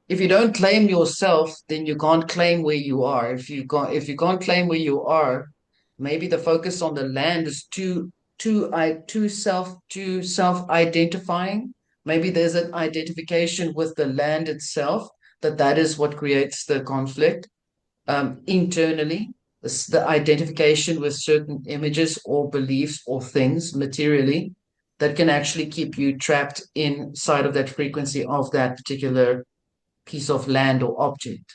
if you don't claim yourself, then you can't claim where you are. If you can't claim where you are, maybe the focus on the land is too self identifying. Maybe there's an identification with the land itself, that is what creates the conflict internally. The identification with certain images or beliefs or things materially that can actually keep you trapped inside of that frequency of that particular piece of land or object.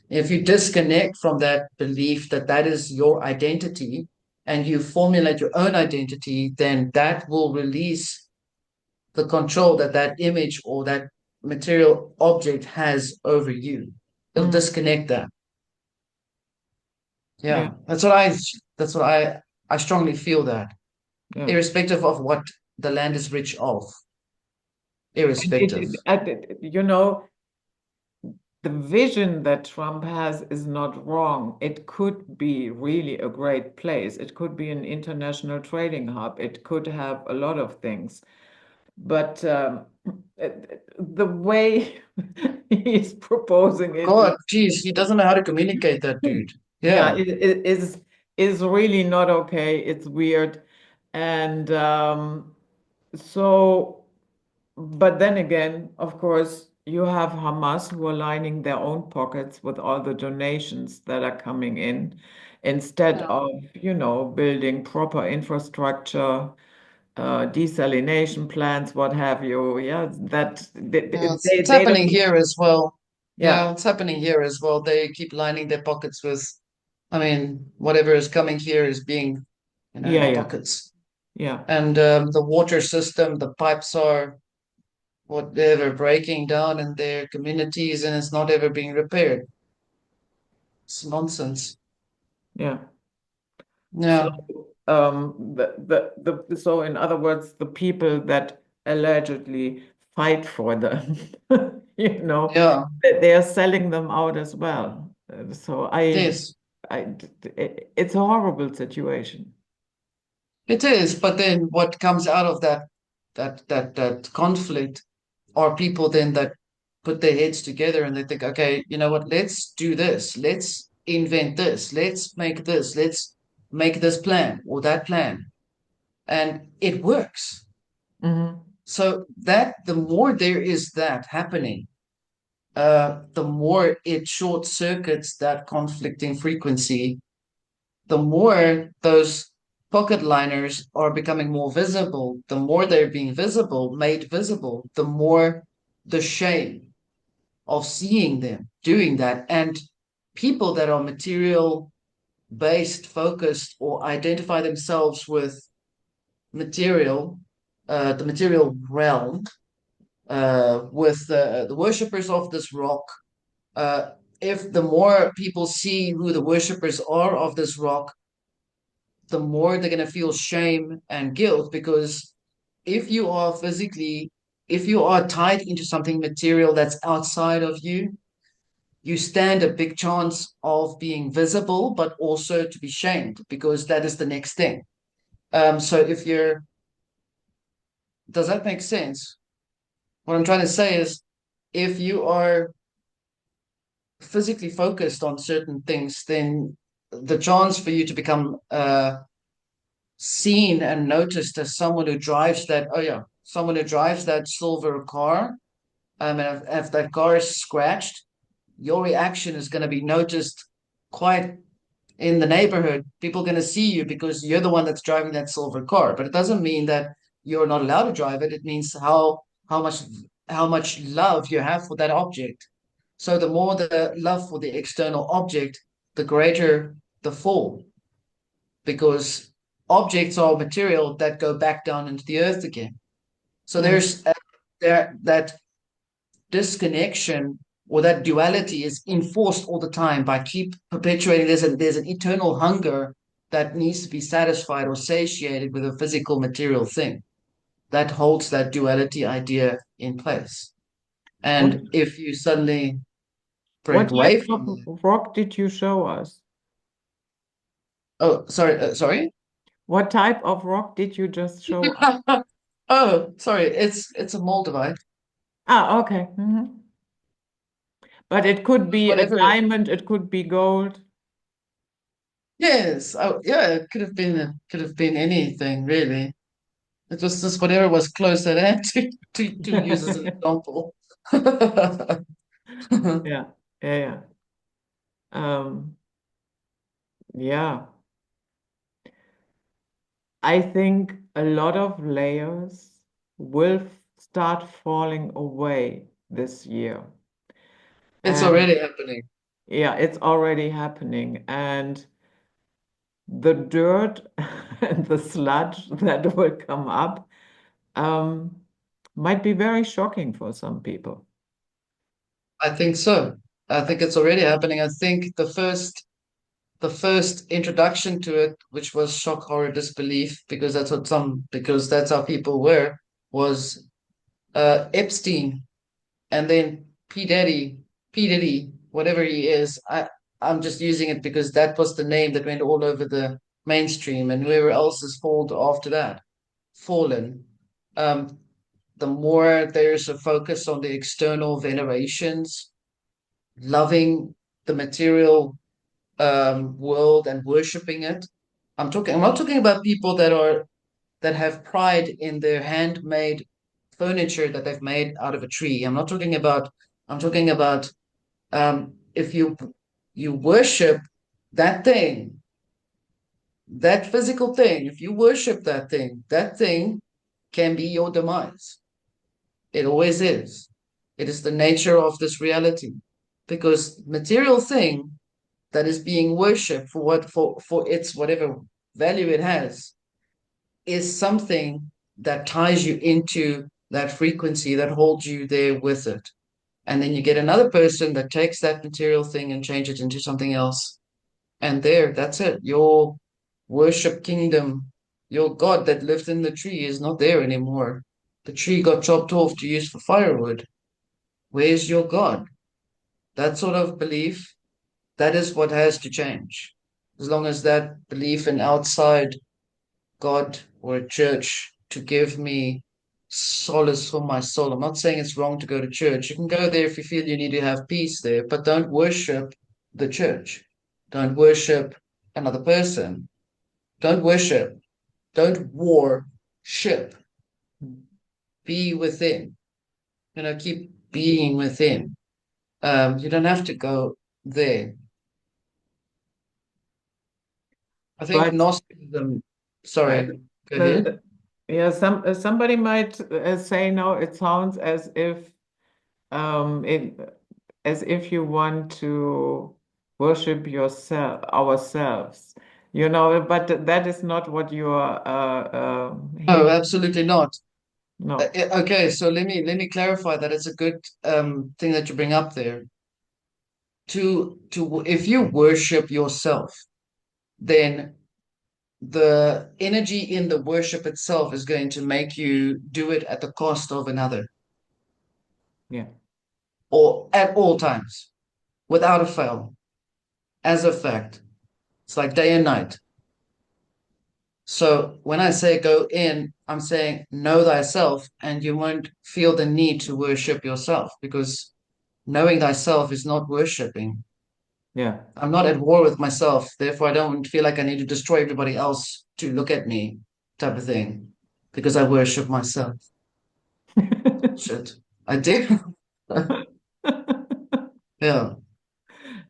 If you disconnect from that belief that that is your identity and you formulate your own identity, then that will release the control that that image or that material object has over you. It'll mm, disconnect that. yeah, Yeah, that's what I strongly feel, that yeah. irrespective of what the land is rich of, And irrespective. the vision that Trump has is not wrong. It could be really a great place. It could be an international trading hub. It could have a lot of things. But the way he's proposing it God, geez, he doesn't know how to communicate, that dude. yeah, Yeah. it is really not okay. It's weird. And so, but then again, of course, you have Hamas who are lining their own pockets with all the donations that are coming in instead Yeah. of, building proper infrastructure, desalination plants, what have you. Yeah, that Yeah, it's they happening don't, here as well. yeah, Yeah, it's happening here as well. They keep lining their pockets with, I mean, whatever is coming here is being, yeah, in yeah, pockets. yeah, And the water system, the pipes are whatever breaking down in their communities, and it's not ever being repaired. It's nonsense. yeah. So, Yeah, so in other words, the people that allegedly fight for them, yeah, they are selling them out as well. So yes, it's a horrible situation. it is. But then what comes out of that conflict are people then that put their heads together and they think, okay, you know what, let's do this, let's invent this, let's make this plan or that plan. And it works. Hmm. So that the more there is that happening, the more it short circuits that conflicting frequency, the more those pocket liners are becoming more visible, the more they're being visible, made visible, the more the shame of seeing them doing that. And people that are material based, focused, or identify themselves with material, the material realm, with the worshippers of this rock, uh, if the more people see who the worshippers are of this rock, the more they're going to feel shame and guilt. Because if you are physically, if you are tied into something material that's outside of you, you stand a big chance of being visible, but also to be shamed because that is the next thing. So if you're, does that make sense? What I'm trying to say is, if you are physically focused on certain things, then the chance for you to become seen and noticed as someone who drives that, oh yeah, someone who drives that silver car, and if that car is scratched, your reaction is going to be noticed quite in the neighborhood. People are going to see you because you're the one that's driving that silver car. But it doesn't mean that you're not allowed to drive it. It means how much how much love you have for that object. So the more the love for the external object, the greater the fall, because objects are material that go back down into the earth again. So Hmm. there that disconnection or that duality is enforced all the time by keep perpetuating this, and there's an eternal hunger that needs to be satisfied or satiated with a physical material thing that holds that duality idea in place. What And if you suddenly what break type away from of that, rock did you show us? oh sorry, sorry. What type of rock did you just show us? Oh sorry, it's a moldavite. Ah, okay. Hmm. But it could be a Whatever. diamond, it could be gold. Yes, oh yeah, it could have been anything really. It was just whatever was close at hand to use as an example. Yeah, yeah, yeah. Um, yeah. I think a lot of layers will start falling away this year. It's And already happening. yeah, it's already happening. And the dirt and the sludge that will come up um, might be very shocking for some people. I think so. I think it's already happening. I think the first introduction to it, which was shock, horror, disbelief, because that's how people were, was Epstein, and then P. Diddy, whatever he is. I'm just using it because that was the name that went all over the mainstream, and whoever else has fallen. Um, the more there's a focus on the external venerations, loving the material world and worshiping it. I'm not talking about people that have pride in their handmade furniture that they've made out of a tree. I'm talking about if you worship that thing, that physical thing, if you worship that thing can be your demise. It always is. It is the nature of this reality. Because material thing that is being worshipped for for its whatever value it has is something that ties you into that frequency that holds you there with it. And then you get another person that takes that material thing and change it into something else. And there, that's it. Your worship kingdom, your God that lived in the tree is not there anymore. The tree got chopped off to use for firewood. Where's your God? That sort of belief, that is what has to change. As long as that belief in outside God or a church to give me solace for my soul. I'm not saying it's wrong to go to church. You can go there if you feel you need to have peace there, but don't worship the church. Don't worship another person. Don't worship. Don't worship. Be within. Keep being within. You don't have to go there. I think But Gnosticism, uh, sorry, go ahead. the, yeah, somebody might say, no, it sounds as if it as if you want to worship yourself, ourselves, but that is not what you are No, hinting. absolutely not. No, Okay, so let me clarify that. It's a good thing that you bring up there. To if you worship yourself, then the energy in the worship itself is going to make you do it at the cost of another, yeah, or at all times, without a fail, as a fact. It's like day and night. So when I say go in, I'm saying know thyself, and you won't feel the need to worship yourself because knowing thyself is not worshiping. yeah. I'm not at war with myself, therefore I don't feel like I need to destroy everybody else to look at me, type of thing, because I worship myself. Shit, I do. Yeah,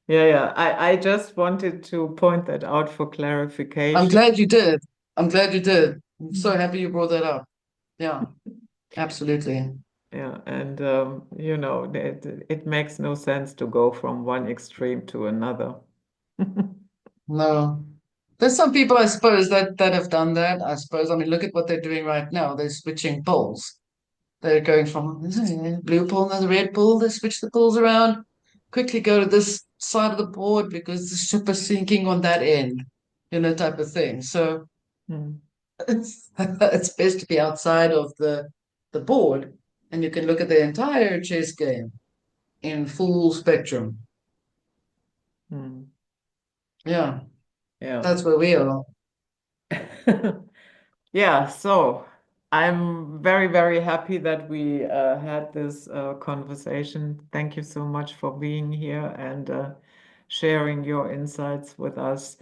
Yeah, yeah. I just wanted to point that out for I'm clarification. glad you did. I'm glad you did. I'm so happy you brought that up. Yeah, absolutely. Yeah, and it makes no sense to go from one extreme to another. No. There's some people, I suppose, that have done that. I suppose. I mean, look at what they're doing right now. They're switching poles. They're going from blue pole to the red pole. They switch the poles around. Quickly go to this side of the board because the ship is sinking on that end, type of thing. So Hmm. it's best to be outside of the board, and you can look at the entire chess game in full spectrum. Hmm. Yeah, Yeah. that's where we are. Yeah, so I'm very, very happy that we had this conversation. Thank you so much for being here and sharing your insights with us.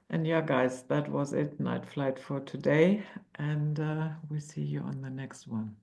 And yeah, guys, that was it, Night Flight for today. And we see you on the next one.